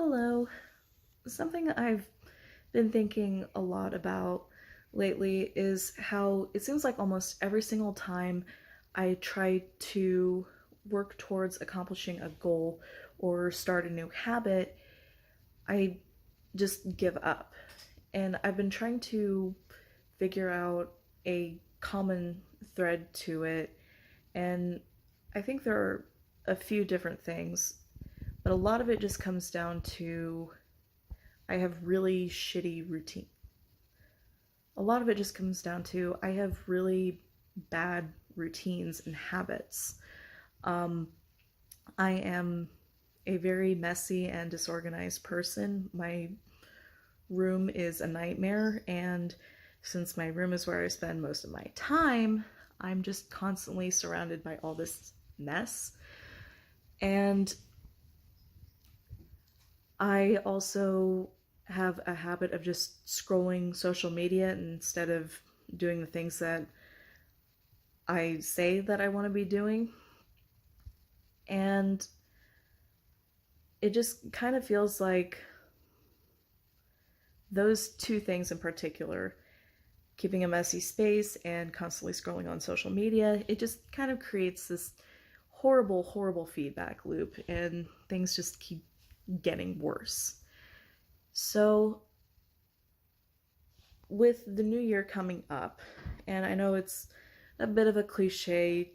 Hello. Something I've been thinking a lot about lately is how it seems like almost every single time I try to work towards accomplishing a goal or start a new habit, I just give up. And I've been trying to figure out a common thread to it. And I think there are a few different things, but a lot of it just comes down to I have really shitty routine. A lot of it just comes down to I have really bad routines and habits. Um, I am a very messy and disorganized person. My room is a nightmare, and since my room is where I spend most of my time, I'm just constantly surrounded by all this mess. And I also have a habit of just scrolling social media instead of doing the things that I say that I want to be doing. And it just kind of feels like those two things in particular, keeping a messy space and constantly scrolling on social media, it just kind of creates this horrible, horrible feedback loop, and things just keep getting worse. So, with the new year coming up, and I know it's a bit of a cliche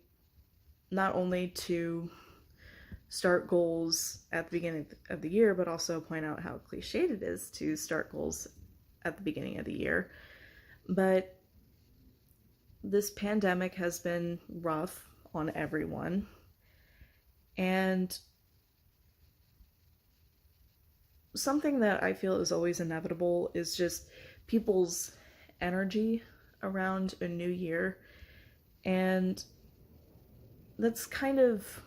not only to start goals at the beginning of the year, but also point out how cliched it is to start goals at the beginning of the year. But this pandemic has been rough on everyone. And something that I feel is always inevitable is just people's energy around a new year. And that's kind of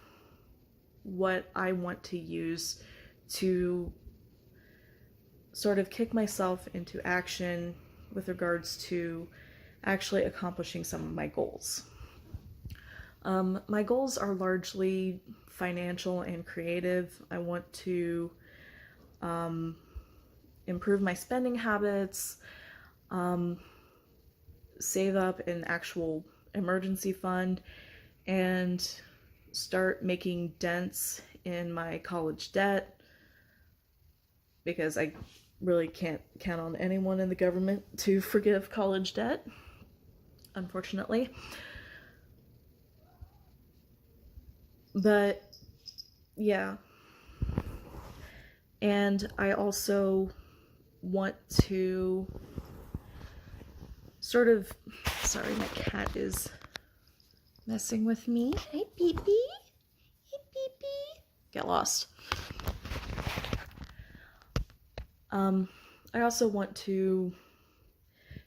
what I want to use to sort of kick myself into action with regards to actually accomplishing some of my goals. My goals are largely financial and creative. I want to improve my spending habits, save up an actual emergency fund, and start making dents in my college debt because I really can't count on anyone in the government to forgive college debt, unfortunately. But yeah. And I also want to sort of. Sorry, my cat is messing with me. Hey, Pee Pee. Hey, Pee Pee. Get lost. I also want to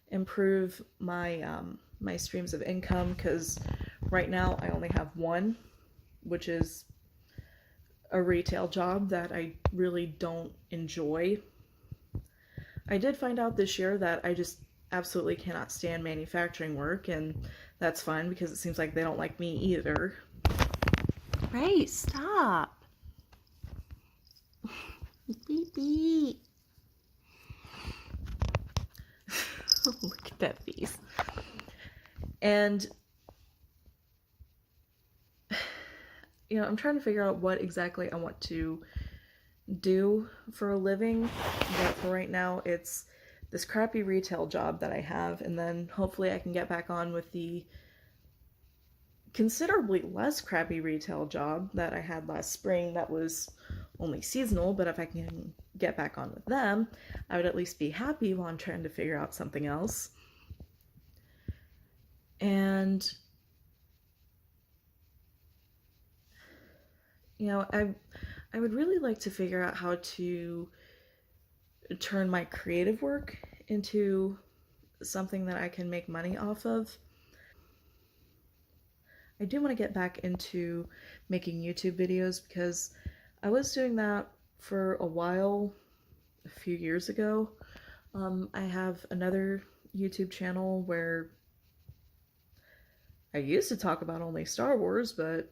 improve my streams of income because right now I only have one, which is a retail job that I really don't enjoy. I did find out this year that I just absolutely cannot stand manufacturing work, and that's fine because it seems like they don't like me either. Right, stop. Beep beep. Look at that face. And I'm trying to figure out what exactly I want to do for a living, but for right now it's this crappy retail job that I have, and then hopefully I can get back on with the considerably less crappy retail job that I had last spring that was only seasonal, but if I can get back on with them, I would at least be happy while I'm trying to figure out something else. And I would really like to figure out how to turn my creative work into something that I can make money off of. I do want to get back into making YouTube videos because I was doing that for a while, a few years ago. I have another YouTube channel where I used to talk about only Star Wars, but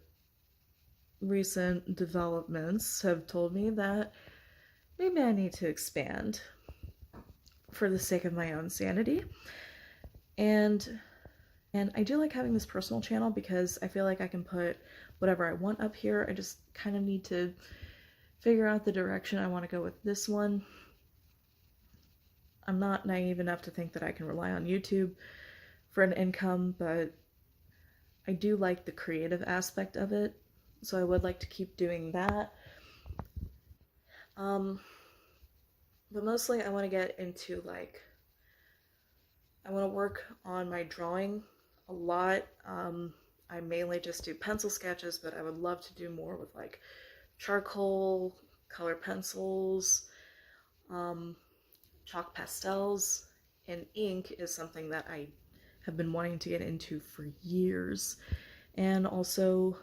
recent developments have told me that maybe I need to expand for the sake of my own sanity. And I do like having this personal channel because I feel like I can put whatever I want up here. I just kind of need to figure out the direction I want to go with this one. I'm not naive enough to think that I can rely on YouTube for an income, but I do like the creative aspect of it, so I would like to keep doing that. Um, but mostly I want to get into like, I want to work on my drawing a lot. I mainly just do pencil sketches, but I would love to do more with like charcoal, color pencils, um, chalk pastels, and ink is something that I have been wanting to get into for years. And also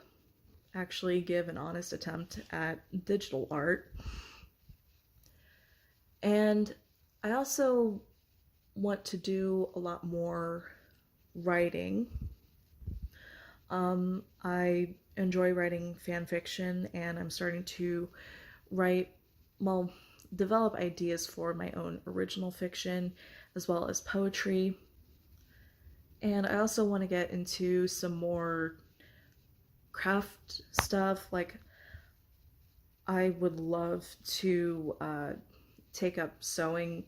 actually give an honest attempt at digital art. And I also want to do a lot more writing. I enjoy writing fan fiction, and I'm starting to write, well, develop ideas for my own original fiction as well as poetry. And I also want to get into some more craft stuff. Like, I would love to take up sewing.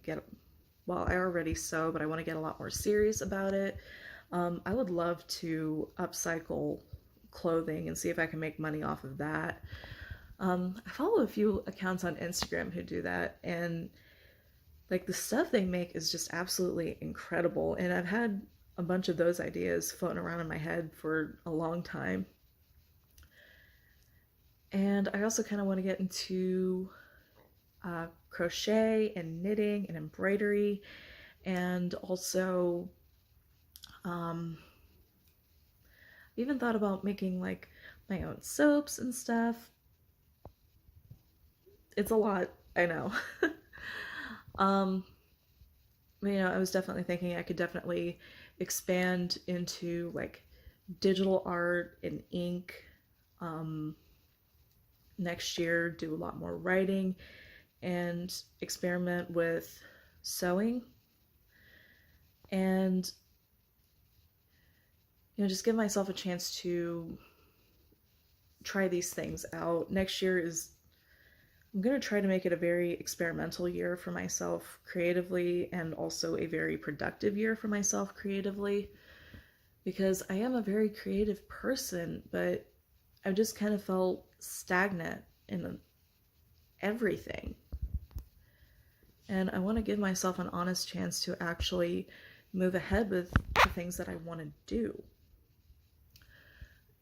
Well, I already sew, but I want to get a lot more serious about it. I would love to upcycle clothing and see if I can make money off of that. I follow a few accounts on Instagram who do that, and like the stuff they make is just absolutely incredible. And I've had a bunch of those ideas floating around in my head for a long time. And I also kind of want to get into crochet and knitting and embroidery, and also even thought about making like my own soaps and stuff. It's a lot, I know. um, but, I was definitely thinking I could definitely expand into like digital art and ink. Next year, do a lot more writing and experiment with sewing, and just give myself a chance to try these things out. Next year I'm going to try to make it a very experimental year for myself creatively, and also a very productive year for myself creatively, because I am a very creative person, but I've just kind of felt stagnant in everything. And I want to give myself an honest chance to actually move ahead with the things that I want to do.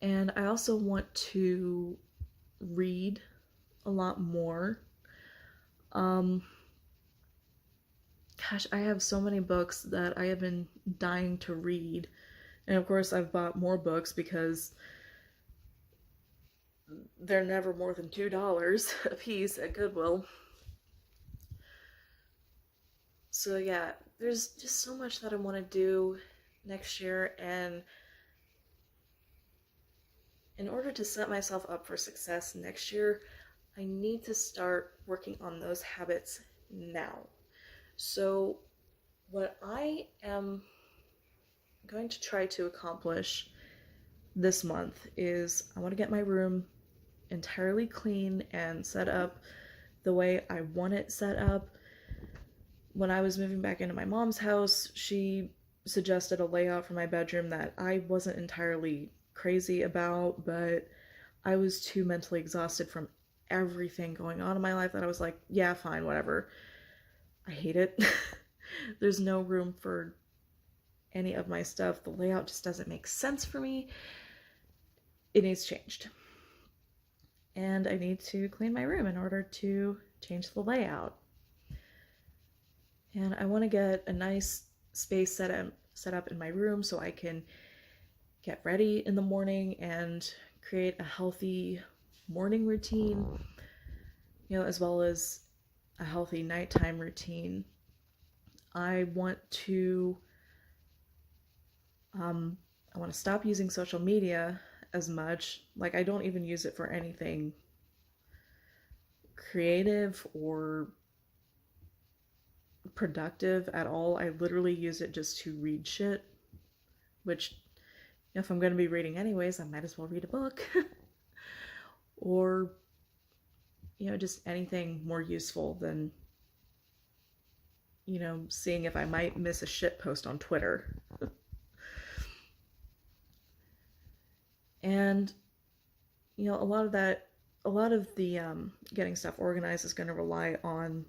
And I also want to read a lot more. Gosh, I have so many books that I have been dying to read. And of course, I've bought more books because they're never more than $2 a piece at Goodwill. So yeah, there's just so much that I want to do next year, and in order to set myself up for success next year, I need to start working on those habits now. So what I am going to try to accomplish this month is I want to get my room entirely clean and set up the way I want it set up. When I was moving back into my mom's house, she suggested a layout for my bedroom that I wasn't entirely crazy about, but I was too mentally exhausted from everything going on in my life that I was like, yeah, fine, whatever. I hate it. There's no room for any of my stuff. The layout just doesn't make sense for me. It needs changed. And I need to clean my room in order to change the layout. And I want to get a nice space set up in my room so I can get ready in the morning and create a healthy morning routine, as well as a healthy nighttime routine. I want to stop using social media as much. Like, I don't even use it for anything creative or productive at all. I literally use it just to read shit, which if I'm going to be reading anyways, I might as well read a book. Or, just anything more useful than, seeing if I might miss a shit post on Twitter. And, a lot of the getting stuff organized is going to rely on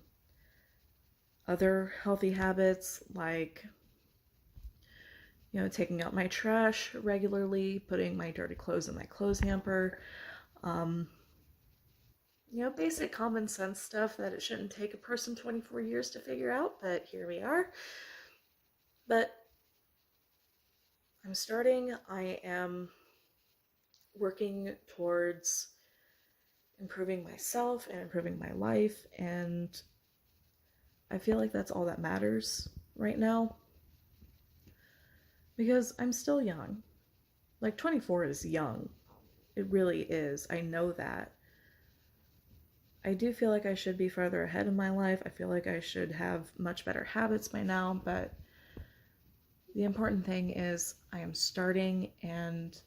other healthy habits, like, taking out my trash regularly, putting my dirty clothes in my clothes hamper. Basic common sense stuff that it shouldn't take a person 24 years to figure out, but here we are. But I am working towards improving myself and improving my life, and I feel like that's all that matters right now. Because I'm still young. Like, 24 is young. It really is. I know that. I do feel like I should be further ahead in my life. I feel like I should have much better habits by now, but the important thing is I am starting and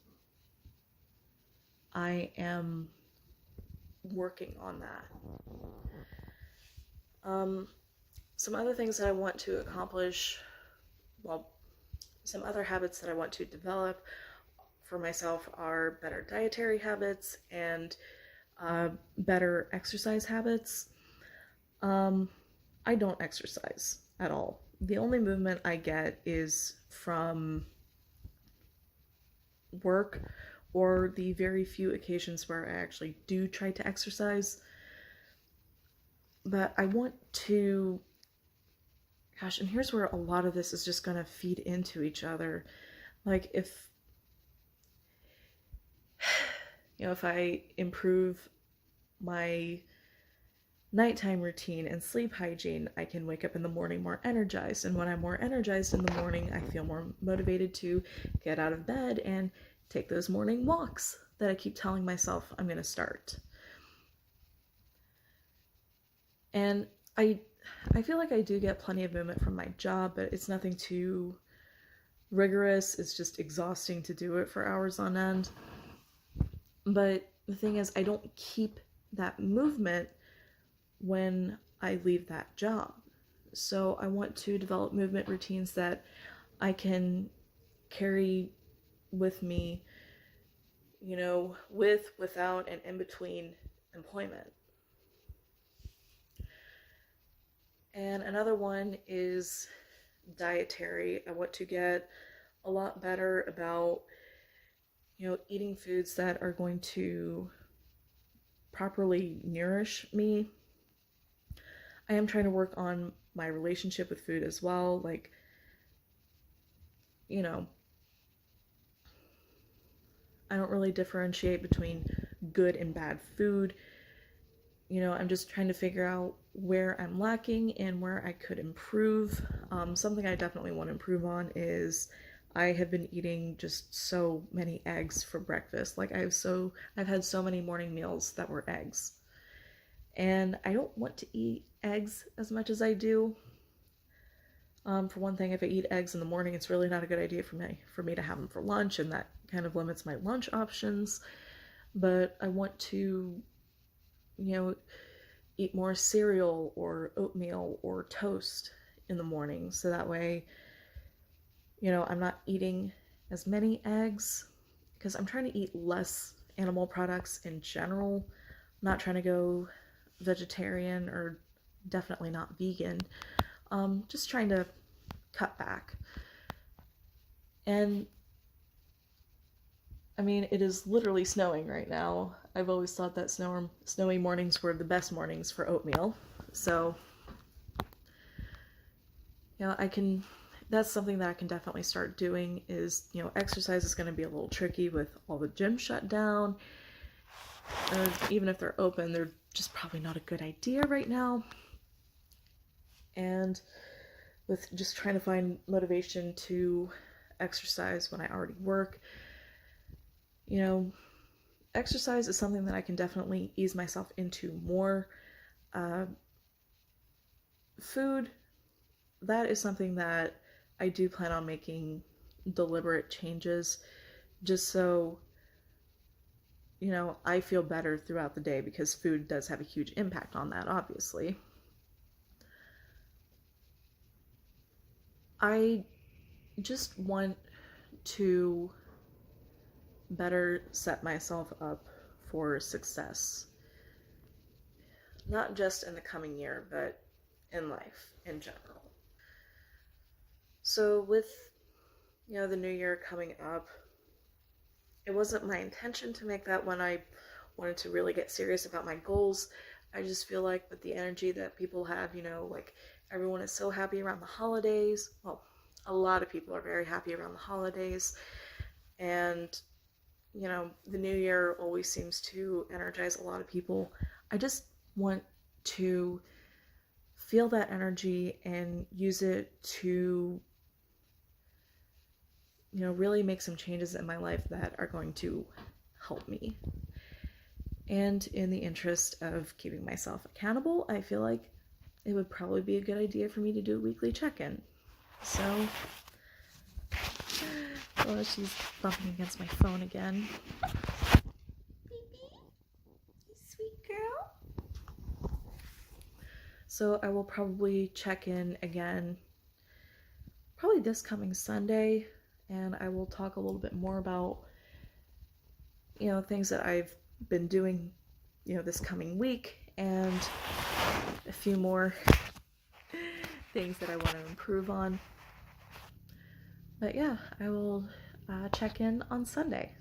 I am working on that. Some other things that I want to accomplish, some other habits that I want to develop for myself are better dietary habits and better exercise habits. I don't exercise at all. The only movement I get is from work or the very few occasions where I actually do try to exercise. But I want to, gosh, and here's where a lot of this is just going to feed into each other. Like, if I improve my nighttime routine and sleep hygiene, I can wake up in the morning more energized. And when I'm more energized in the morning, I feel more motivated to get out of bed and take those morning walks that I keep telling myself I'm going to start. And I feel like I do get plenty of movement from my job, but it's nothing too rigorous. It's just exhausting to do it for hours on end. But the thing is, I don't keep that movement when I leave that job. So I want to develop movement routines that I can carry with me, with, without, and in between employment. And another one is dietary. I want to get a lot better about, eating foods that are going to properly nourish me. I am trying to work on my relationship with food as well. Like, I don't really differentiate between good and bad food. I'm just trying to figure out where I'm lacking and where I could improve. Something I definitely want to improve on is I have been eating just so many eggs for breakfast. Like, I've had so many morning meals that were eggs. And I don't want to eat eggs as much as I do. For one thing, if I eat eggs in the morning, it's really not a good idea for me to have them for lunch, and that kind of limits my lunch options. But I want to, eat more cereal or oatmeal or toast in the morning, so that way, I'm not eating as many eggs, because I'm trying to eat less animal products in general. I'm not trying to go vegetarian or definitely not vegan. Just trying to cut back. And I mean, it is literally snowing right now. I've always thought that snowy mornings were the best mornings for oatmeal. So, that's something that I can definitely start doing is, exercise is going to be a little tricky with all the gyms shut down. Even if they're open, they're just probably not a good idea right now. And with just trying to find motivation to exercise when I already work, exercise is something that I can definitely ease myself into more. Uh, Food, that is something that I do plan on making deliberate changes just so, I feel better throughout the day because food does have a huge impact on that, obviously. I just want to better set myself up for success, not just in the coming year, but in life in general. So, with the new year coming up, it wasn't my intention to make that when I wanted to really get serious about my goals. I just feel like with the energy that people have, like everyone is so happy around the holidays. Well, a lot of people are very happy around the holidays. And, the new year always seems to energize a lot of people. I just want to feel that energy and use it to really make some changes in my life that are going to help me. And in the interest of keeping myself accountable, I feel like it would probably be a good idea for me to do a weekly check-in. So, oh, she's bumping against my phone again. Baby, you sweet girl. So I will probably check in again, probably this coming Sunday, and I will talk a little bit more about, things that I've been doing, this coming week, and a few more things that I want to improve on. But yeah, I will check in on Sunday.